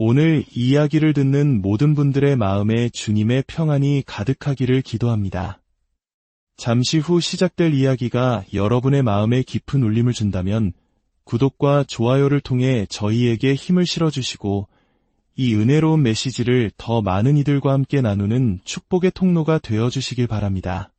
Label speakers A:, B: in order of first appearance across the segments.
A: 오늘 이 이야기를 듣는 모든 분들의 마음에 주님의 평안이 가득하기를 기도합니다. 잠시 후 시작될 이야기가 여러분의 마음에 깊은 울림을 준다면 구독과 좋아요를 통해 저희에게 힘을 실어주시고 이 은혜로운 메시지를 더 많은 이들과 함께 나누는 축복의 통로가 되어주시길 바랍니다.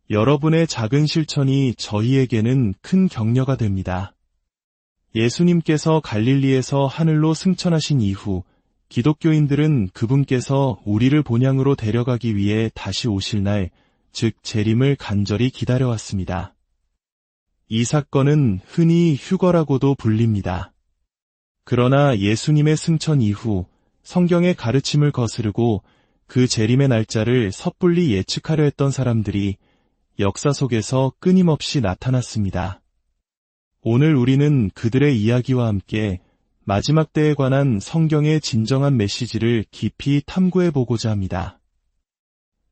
A: 여러분의 작은 실천이 저희에게는 큰 격려가 됩니다. 예수님께서 갈릴리에서 하늘로 승천하신 이후 기독교인들은 그분께서 우리를 본향으로 데려가기 위해 다시 오실 날, 즉 재림을 간절히 기다려왔습니다. 이 사건은 흔히 휴거라고도 불립니다. 그러나 예수님의 승천 이후 성경의 가르침을 거스르고 그 재림의 날짜를 섣불리 예측하려 했던 사람들이 역사 속에서 끊임없이 나타났습니다. 오늘 우리는 그들의 이야기와 함께 마지막 때에 관한 성경의 진정한 메시지를 깊이 탐구해보고자 합니다.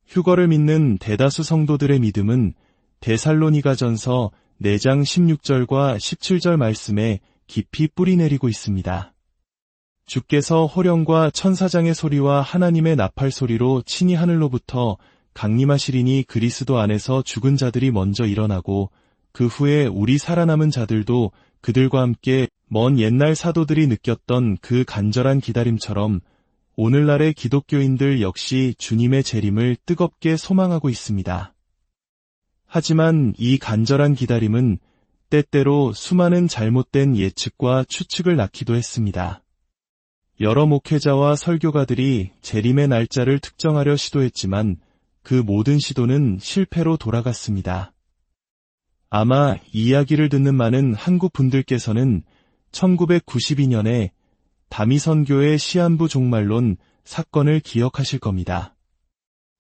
A: 휴거를 믿는 대다수 성도들의 믿음은 데살로니가전서 4장 16절과 17절 말씀에 깊이 뿌리내리고 있습니다. 주께서 호령과 천사장의 소리와 하나님의 나팔 소리로 친히 하늘로부터 강림하시리니 그리스도 안에서 죽은 자들이 먼저 일어나고 그 후에 우리 살아남은 자들도 그들과 함께 먼 옛날 사도들이 느꼈던 그 간절한 기다림처럼 오늘날의 기독교인들 역시 주님의 재림을 뜨겁게 소망하고 있습니다. 하지만 이 간절한 기다림은 때때로 수많은 잘못된 예측과 추측을 낳기도 했습니다. 여러 목회자와 설교가들이 재림의 날짜를 특정하려 시도했지만 그 모든 시도는 실패로 돌아갔습니다. 아마 이 이야기를 듣는 많은 한국 분들께서는 1992년에 다미선교의 시한부 종말론 사건을 기억하실 겁니다.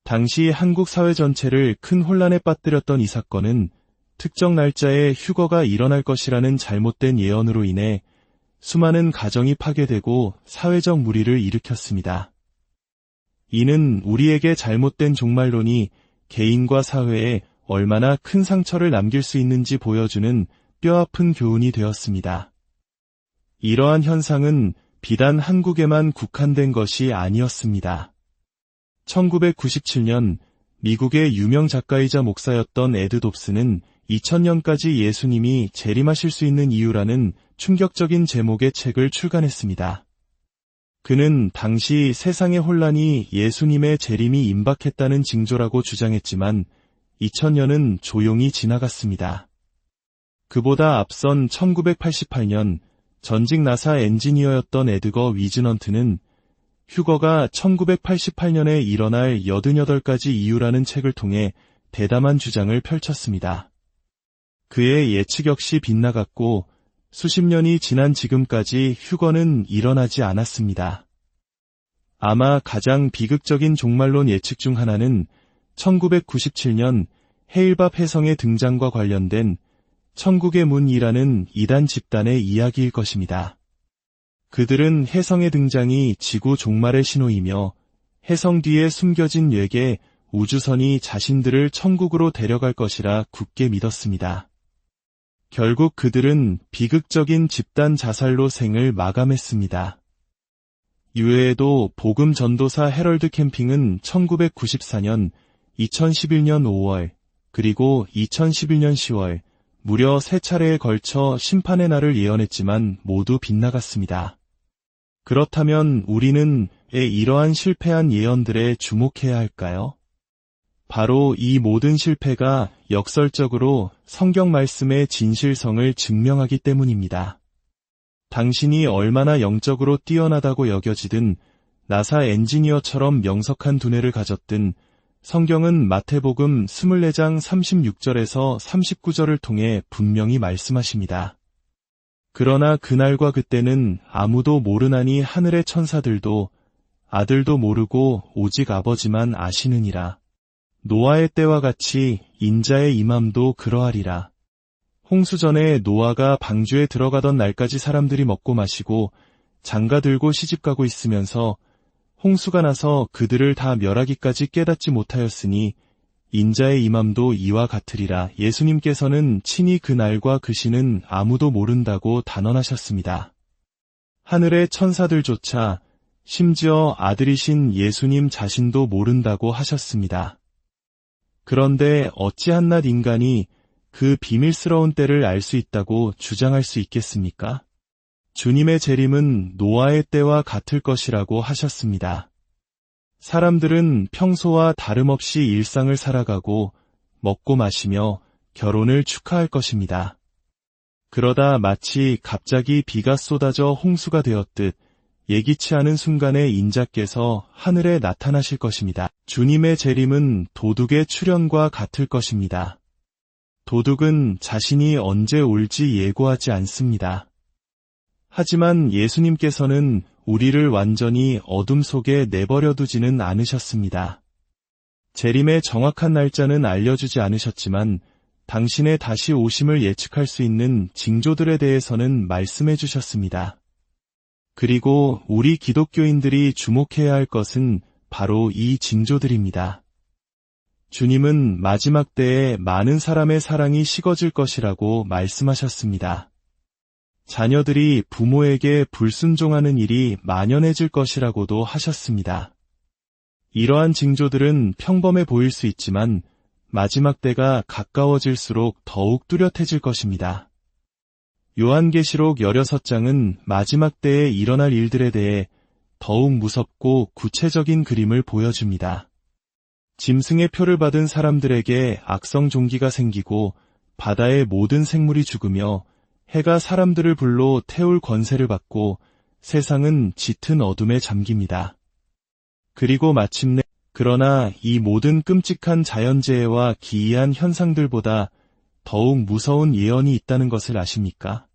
A: 당시 한국 사회 전체를 큰 혼란에 빠뜨렸던 이 사건은 특정 날짜에 휴거가 일어날 것이라는 잘못된 예언으로 인해 수많은 가정이 파괴되고 사회적 물의를 일으켰습니다. 이는 우리에게 잘못된 종말론이 개인과 사회에 얼마나 큰 상처를 남길 수 있는지 보여주는 뼈아픈 교훈이 되었습니다. 이러한 현상은 비단 한국에만 국한된 것이 아니었습니다. 1997년 미국의 유명 작가이자 목사였던 에드 dobs는 2000년까지 예수님이 재림하실 수 있는 이유라는 충격적인 제목의 책을 출간했습니다. 그는 당시 세상의 혼란이 예수님의 재림이 임박했다는 징조라고 주장했지만 2000년은 조용히 지나갔습니다. 그보다 앞선 1988년 전직 나사 엔지니어였던 에드거 위즈넌트는 휴거가 1988년에 일어날 88가지 이유라는 책을 통해 대담한 주장을 펼쳤습니다. 그의 예측 역시 빗나갔고 수십 년이 지난 지금까지 휴거는 일어나지 않았습니다. 아마 가장 비극적인 종말론 예측 중 하나는 1997년 헤일밥 혜성의 등장과 관련된 천국의 문이라는 이단 집단의 이야기일 것입니다. 그들은 혜성의 등장이 지구 종말의 신호이며 혜성 뒤에 숨겨진 외계 우주선이 자신들을 천국으로 데려갈 것이라 굳게 믿었습니다. 결국 그들은 비극적인 집단 자살로 생을 마감했습니다. 이외에도 복음 전도사 해럴드 캠핑은 1994년, 2011년 5월, 그리고 2011년 10월, 무려 3차례에 걸쳐 심판의 날을 예언했지만 모두 빗나갔습니다. 그렇다면 우리는 왜 이러한 실패한 예언들에 주목해야 할까요? 바로 이 모든 실패가 역설적으로 성경 말씀의 진실성을 증명하기 때문입니다. 당신이 얼마나 영적으로 뛰어나다고 여겨지든 나사 엔지니어처럼 명석한 두뇌를 가졌든 성경은 마태복음 24장 36절에서 39절을 통해 분명히 말씀하십니다. 그러나 그날과 그때는 아무도 모르나니 하늘의 천사들도 아들도 모르고 오직 아버지만 아시느니라. 노아의 때와 같이 인자의 임함도 그러하리라. 홍수 전에 노아가 방주에 들어가던 날까지 사람들이 먹고 마시고 장가 들고 시집가고 있으면서 홍수가 나서 그들을 다 멸하기까지 깨닫지 못하였으니 인자의 임함도 이와 같으리라. 예수님께서는 친히 그 날과 그 시는 아무도 모른다고 단언하셨습니다. 하늘의 천사들조차 심지어 아들이신 예수님 자신도 모른다고 하셨습니다. 그런데 어찌 한낱 인간이 그 비밀스러운 때를 알 수 있다고 주장할 수 있겠습니까? 주님의 재림은 노아의 때와 같을 것이라고 하셨습니다. 사람들은 평소와 다름없이 일상을 살아가고 먹고 마시며 결혼을 축하할 것입니다. 그러다 마치 갑자기 비가 쏟아져 홍수가 되었듯 예기치 않은 순간에 인자께서 하늘에 나타나실 것입니다. 주님의 재림은 도둑의 출현과 같을 것입니다. 도둑은 자신이 언제 올지 예고하지 않습니다. 하지만 예수님께서는 우리를 완전히 어둠 속에 내버려 두지는 않으셨습니다. 재림의 정확한 날짜는 알려주지 않으셨지만 당신의 다시 오심을 예측할 수 있는 징조들에 대해서는 말씀해 주셨습니다. 그리고 우리 기독교인들이 주목해야 할 것은 바로 이 징조들입니다. 주님은 마지막 때에 많은 사람의 사랑이 식어질 것이라고 말씀하셨습니다. 자녀들이 부모에게 불순종하는 일이 만연해질 것이라고도 하셨습니다. 이러한 징조들은 평범해 보일 수 있지만 마지막 때가 가까워질수록 더욱 뚜렷해질 것입니다. 요한계시록 16장은 마지막 때에 일어날 일들에 대해 더욱 무섭고 구체적인 그림을 보여줍니다. 짐승의 표를 받은 사람들에게 악성 종기가 생기고 바다의 모든 생물이 죽으며 해가 사람들을 불로 태울 권세를 받고 세상은 짙은 어둠에 잠깁니다. 그리고 마침내 그러나 이 모든 끔찍한 자연재해와 기이한 현상들보다 더욱 무서운 예언이 있다는 것을 아십니까?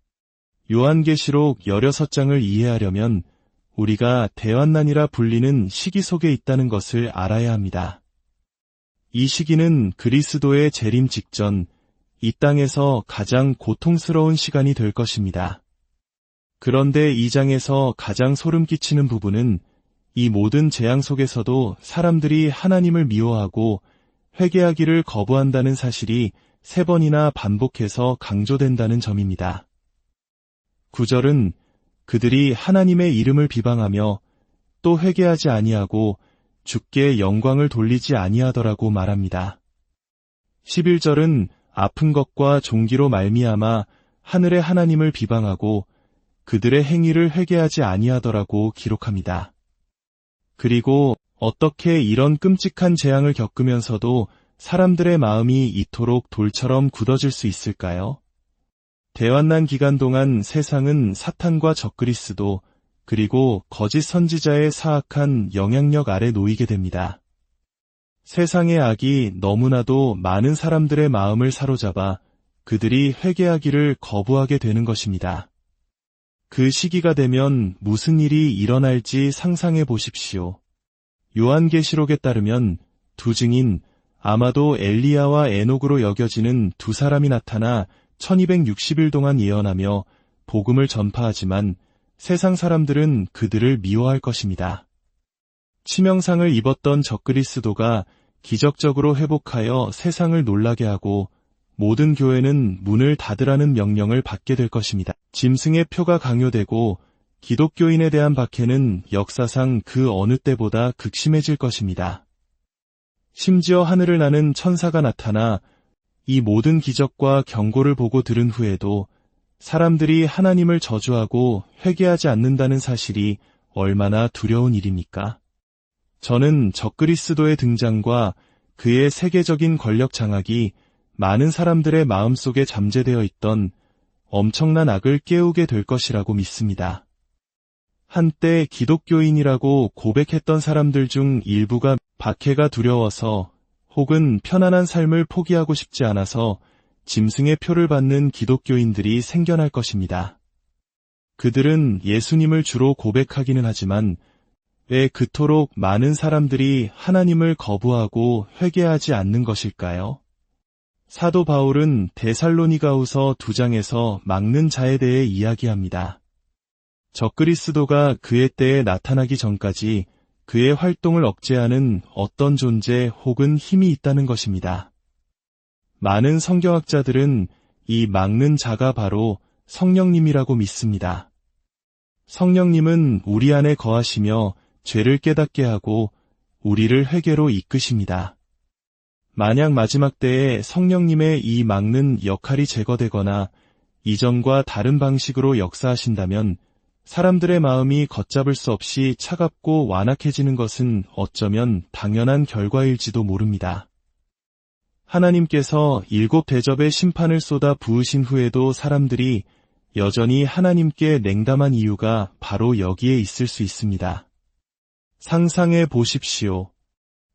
A: 요한계시록 16장을 이해하려면 우리가 대환난이라 불리는 시기 속에 있다는 것을 알아야 합니다. 이 시기는 그리스도의 재림 직전 이 땅에서 가장 고통스러운 시간이 될 것입니다. 그런데 이 장에서 가장 소름 끼치는 부분은 이 모든 재앙 속에서도 사람들이 하나님을 미워하고 회개하기를 거부한다는 사실이 3번이나 반복해서 강조된다는 점입니다. 9절은 그들이 하나님의 이름을 비방하며 또 회개하지 아니하고 주께 영광을 돌리지 아니하더라고 말합니다. 11절은 아픈 것과 종기로 말미암아 하늘의 하나님을 비방하고 그들의 행위를 회개하지 아니하더라고 기록합니다. 그리고 어떻게 이런 끔찍한 재앙을 겪으면서도 사람들의 마음이 이토록 돌처럼 굳어질 수 있을까요? 대환난 기간 동안 세상은 사탄과 적그리스도 그리고 거짓 선지자의 사악한 영향력 아래 놓이게 됩니다. 세상의 악이 너무나도 많은 사람들의 마음을 사로잡아 그들이 회개하기를 거부하게 되는 것입니다. 그 시기가 되면 무슨 일이 일어날지 상상해 보십시오. 요한계시록에 따르면 두 증인, 아마도 엘리야와 에녹으로 여겨지는 두 사람이 나타나 1260일 동안 예언하며 복음을 전파하지만 세상 사람들은 그들을 미워할 것입니다. 치명상을 입었던 적그리스도가 기적적으로 회복하여 세상을 놀라게 하고 모든 교회는 문을 닫으라는 명령을 받게 될 것입니다. 짐승의 표가 강요되고 기독교인에 대한 박해는 역사상 그 어느 때보다 극심해질 것입니다. 심지어 하늘을 나는 천사가 나타나 이 모든 기적과 경고를 보고 들은 후에도 사람들이 하나님을 저주하고 회개하지 않는다는 사실이 얼마나 두려운 일입니까? 저는 적그리스도의 등장과 그의 세계적인 권력 장악이 많은 사람들의 마음속에 잠재되어 있던 엄청난 악을 깨우게 될 것이라고 믿습니다. 한때 기독교인이라고 고백했던 사람들 중 일부가 박해가 두려워서 혹은 편안한 삶을 포기하고 싶지 않아서 짐승의 표를 받는 기독교인들이 생겨날 것입니다. 그들은 예수님을 주로 고백하기는 하지만 왜 그토록 많은 사람들이 하나님을 거부하고 회개하지 않는 것일까요? 사도 바울은 데살로니가후서 2장에서 막는 자에 대해 이야기합니다. 적그리스도가 그의 때에 나타나기 전까지 그의 활동을 억제하는 어떤 존재 혹은 힘이 있다는 것입니다. 많은 성경학자들은 이 막는 자가 바로 성령님이라고 믿습니다. 성령님은 우리 안에 거하시며 죄를 깨닫게 하고 우리를 회개로 이끄십니다. 만약 마지막 때에 성령님의 이 막는 역할이 제거되거나 이전과 다른 방식으로 역사하신다면 사람들의 마음이 걷잡을 수 없이 차갑고 완악해지는 것은 어쩌면 당연한 결과일지도 모릅니다. 하나님께서 7 대접의 심판을 쏟아 부으신 후에도 사람들이 여전히 하나님께 냉담한 이유가 바로 여기에 있을 수 있습니다. 상상해 보십시오.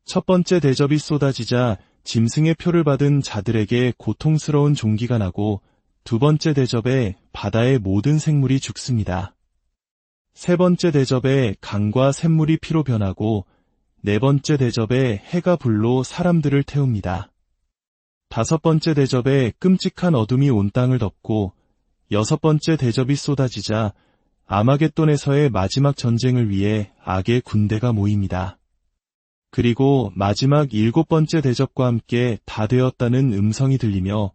A: 첫 번째 대접이 쏟아지자 짐승의 표를 받은 자들에게 고통스러운 종기가 나고 두 번째 대접에 바다의 모든 생물이 죽습니다. 세 번째 대접에 강과 샘물이 피로 변하고 네 번째 대접에 해가 불로 사람들을 태웁니다. 다섯 번째 대접에 끔찍한 어둠이 온 땅을 덮고 여섯 번째 대접이 쏟아지자 아마겟돈에서의 마지막 전쟁을 위해 악의 군대가 모입니다. 그리고 마지막 7번째 대접과 함께 다 되었다는 음성이 들리며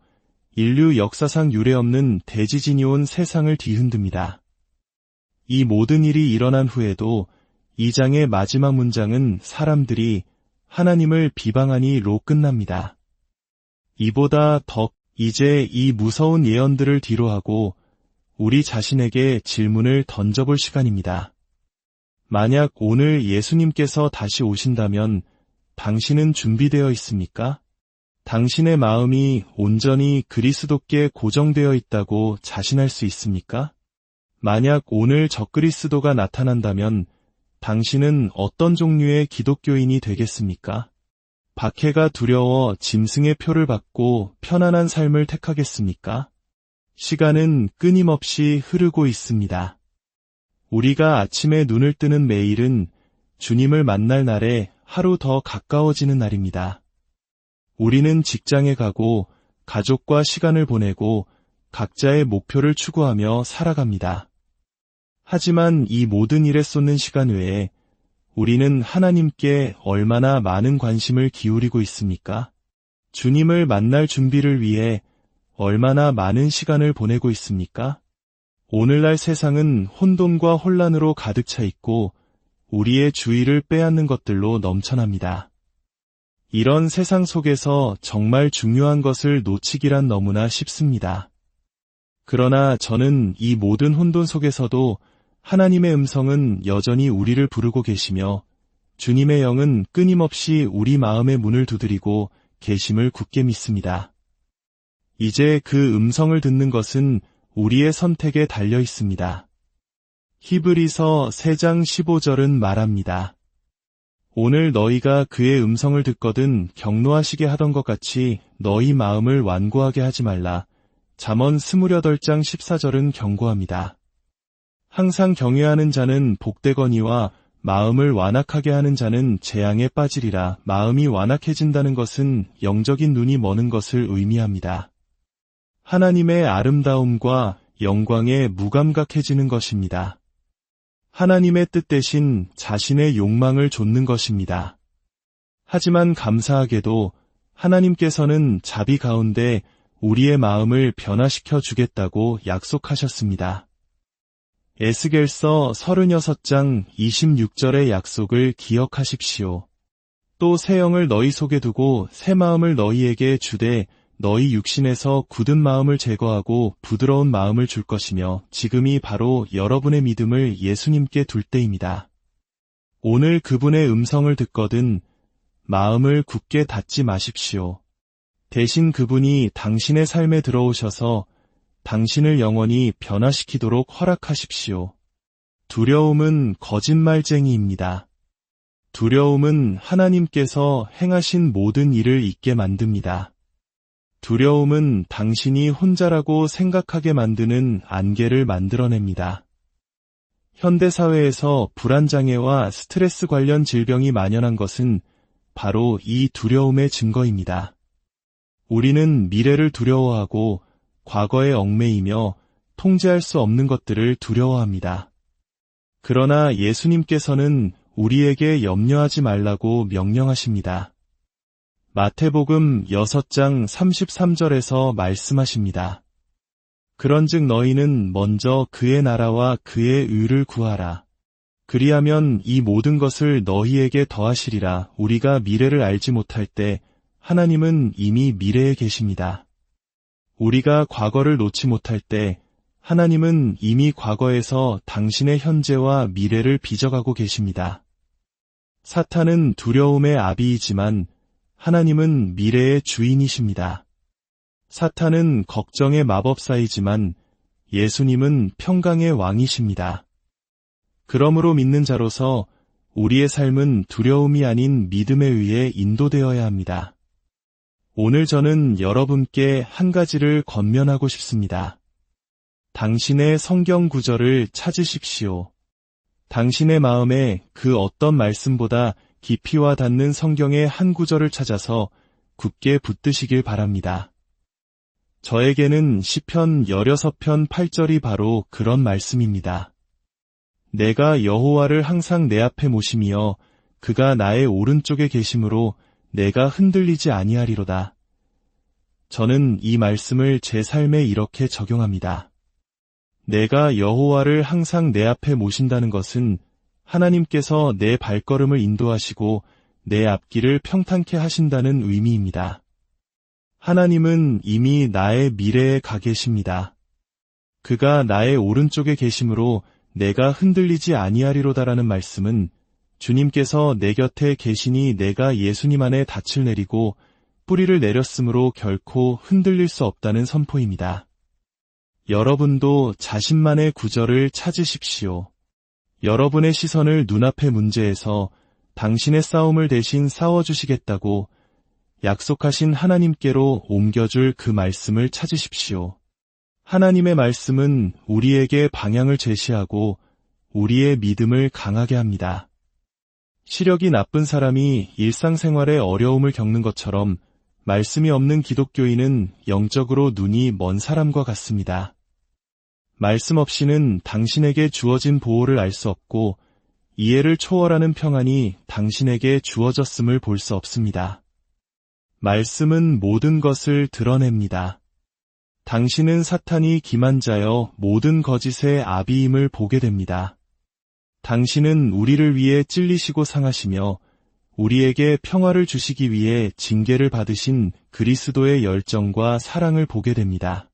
A: 인류 역사상 유례없는 대지진이 온 세상을 뒤흔듭니다. 이 모든 일이 일어난 후에도 2장의 마지막 문장은 사람들이 하나님을 비방하니로 끝납니다. 이보다 더 이제 이 무서운 예언들을 뒤로하고 우리 자신에게 질문을 던져볼 시간입니다. 만약 오늘 예수님께서 다시 오신다면 당신은 준비되어 있습니까? 당신의 마음이 온전히 그리스도께 고정되어 있다고 자신할 수 있습니까? 만약 오늘 적그리스도가 나타난다면 당신은 어떤 종류의 기독교인이 되겠습니까? 박해가 두려워 짐승의 표를 받고 편안한 삶을 택하겠습니까? 시간은 끊임없이 흐르고 있습니다. 우리가 아침에 눈을 뜨는 매일은 주님을 만날 날에 하루 더 가까워지는 날입니다. 우리는 직장에 가고 가족과 시간을 보내고 각자의 목표를 추구하며 살아갑니다. 하지만 이 모든 일에 쏟는 시간 외에 우리는 하나님께 얼마나 많은 관심을 기울이고 있습니까? 주님을 만날 준비를 위해 얼마나 많은 시간을 보내고 있습니까? 오늘날 세상은 혼돈과 혼란으로 가득 차 있고 우리의 주의를 빼앗는 것들로 넘쳐납니다. 이런 세상 속에서 정말 중요한 것을 놓치기란 너무나 쉽습니다. 그러나 저는 이 모든 혼돈 속에서도 하나님의 음성은 여전히 우리를 부르고 계시며 주님의 영은 끊임없이 우리 마음의 문을 두드리고 계심을 굳게 믿습니다. 이제 그 음성을 듣는 것은 우리의 선택에 달려 있습니다. 히브리서 3장 15절은 말합니다. 오늘 너희가 그의 음성을 듣거든 경노하시게 하던 것 같이 너희 마음을 완고하게 하지 말라. 잠언 28장 14절은 경고합니다. 항상 경외하는 자는 복되거니와 마음을 완악하게 하는 자는 재앙에 빠지리라. 마음이 완악해진다는 것은 영적인 눈이 머는 것을 의미합니다. 하나님의 아름다움과 영광에 무감각해지는 것입니다. 하나님의 뜻 대신 자신의 욕망을 좇는 것입니다. 하지만 감사하게도 하나님께서는 자비 가운데 우리의 마음을 변화시켜 주겠다고 약속하셨습니다. 에스겔서 36장 26절의 약속을 기억하십시오. 또 새 영을 너희 속에 두고 새 마음을 너희에게 주되 너희 육신에서 굳은 마음을 제거하고 부드러운 마음을 줄 것이며 지금이 바로 여러분의 믿음을 예수님께 둘 때입니다. 오늘 그분의 음성을 듣거든 마음을 굳게 닫지 마십시오. 대신 그분이 당신의 삶에 들어오셔서 당신을 영원히 변화시키도록 허락하십시오. 두려움은 거짓말쟁이입니다. 두려움은 하나님께서 행하신 모든 일을 잊게 만듭니다. 두려움은 당신이 혼자라고 생각하게 만드는 안개를 만들어냅니다. 현대사회에서 불안장애와 스트레스 관련 질병이 만연한 것은 바로 이 두려움의 증거입니다. 우리는 미래를 두려워하고 과거에 얽매이며 통제할 수 없는 것들을 두려워합니다. 그러나 예수님께서는 우리에게 염려하지 말라고 명령하십니다. 마태복음 6장 33절에서 말씀하십니다. 그런즉 너희는 먼저 그의 나라와 그의 의를 구하라. 그리하면 이 모든 것을 너희에게 더하시리라. 우리가 미래를 알지 못할 때 하나님은 이미 미래에 계십니다. 우리가 과거를 놓지 못할 때 하나님은 이미 과거에서 당신의 현재와 미래를 빚어가고 계십니다. 사탄은 두려움의 아비이지만 하나님은 미래의 주인이십니다. 사탄은 걱정의 마법사이지만 예수님은 평강의 왕이십니다. 그러므로 믿는 자로서 우리의 삶은 두려움이 아닌 믿음에 의해 인도되어야 합니다. 오늘 저는 여러분께 한 가지를 권면하고 싶습니다. 당신의 성경 구절을 찾으십시오. 당신의 마음에 그 어떤 말씀보다 깊이 와 닿는 성경의 한 구절을 찾아서 굳게 붙드시길 바랍니다. 저에게는 시편 16편 8절이 바로 그런 말씀입니다. 내가 여호와를 항상 내 앞에 모심이여 그가 나의 오른쪽에 계심으로 내가 흔들리지 아니하리로다. 저는 이 말씀을 제 삶에 이렇게 적용합니다. 내가 여호와를 항상 내 앞에 모신다는 것은 하나님께서 내 발걸음을 인도하시고 내 앞길을 평탄케 하신다는 의미입니다. 하나님은 이미 나의 미래에 가 계십니다. 그가 나의 오른쪽에 계심으로 내가 흔들리지 아니하리로다라는 말씀은 주님께서 내 곁에 계시니 내가 예수님 안에 닻을 내리고 뿌리를 내렸으므로 결코 흔들릴 수 없다는 선포입니다. 여러분도 자신만의 구절을 찾으십시오. 여러분의 시선을 눈앞의 문제에서 당신의 싸움을 대신 싸워주시겠다고 약속하신 하나님께로 옮겨줄 그 말씀을 찾으십시오. 하나님의 말씀은 우리에게 방향을 제시하고 우리의 믿음을 강하게 합니다. 시력이 나쁜 사람이 일상생활에 어려움을 겪는 것처럼 말씀이 없는 기독교인은 영적으로 눈이 먼 사람과 같습니다. 말씀 없이는 당신에게 주어진 보호를 알 수 없고 이해를 초월하는 평안이 당신에게 주어졌음을 볼 수 없습니다. 말씀은 모든 것을 드러냅니다. 당신은 사탄이 기만자여 모든 거짓의 아비임을 보게 됩니다. 당신은 우리를 위해 찔리시고 상하시며 우리에게 평화를 주시기 위해 징계를 받으신 그리스도의 열정과 사랑을 보게 됩니다.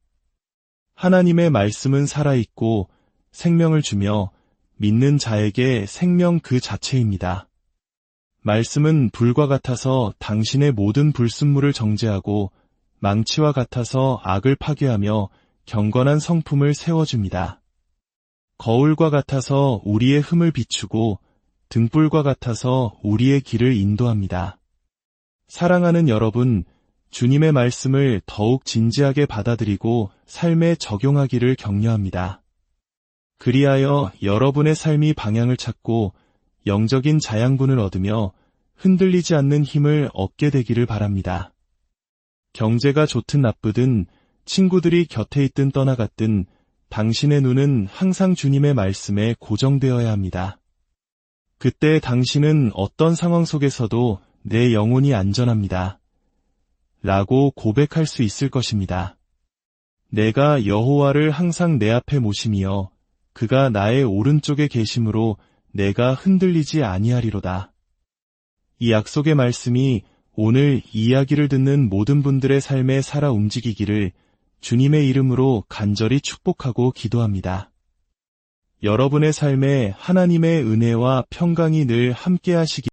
A: 하나님의 말씀은 살아있고 생명을 주며 믿는 자에게 생명 그 자체입니다. 말씀은 불과 같아서 당신의 모든 불순물을 정죄하고 망치와 같아서 악을 파괴하며 경건한 성품을 세워줍니다. 거울과 같아서 우리의 흠을 비추고 등불과 같아서 우리의 길을 인도합니다. 사랑하는 여러분, 주님의 말씀을 더욱 진지하게 받아들이고 삶에 적용하기를 격려합니다. 그리하여 여러분의 삶이 방향을 찾고 영적인 자양분을 얻으며 흔들리지 않는 힘을 얻게 되기를 바랍니다. 경제가 좋든 나쁘든 친구들이 곁에 있든 떠나갔든 당신의 눈은 항상 주님의 말씀에 고정되어야 합니다. 그때 당신은 어떤 상황 속에서도 내 영혼이 안전합니다. 라고 고백할 수 있을 것입니다. 내가 여호와를 항상 내 앞에 모심이여 그가 나의 오른쪽에 계심으로 내가 흔들리지 아니하리로다. 이 약속의 말씀이 오늘 이야기를 듣는 모든 분들의 삶에 살아 움직이기를 주님의 이름으로 간절히 축복하고 기도합니다. 여러분의 삶에 하나님의 은혜와 평강이 늘 함께 하시기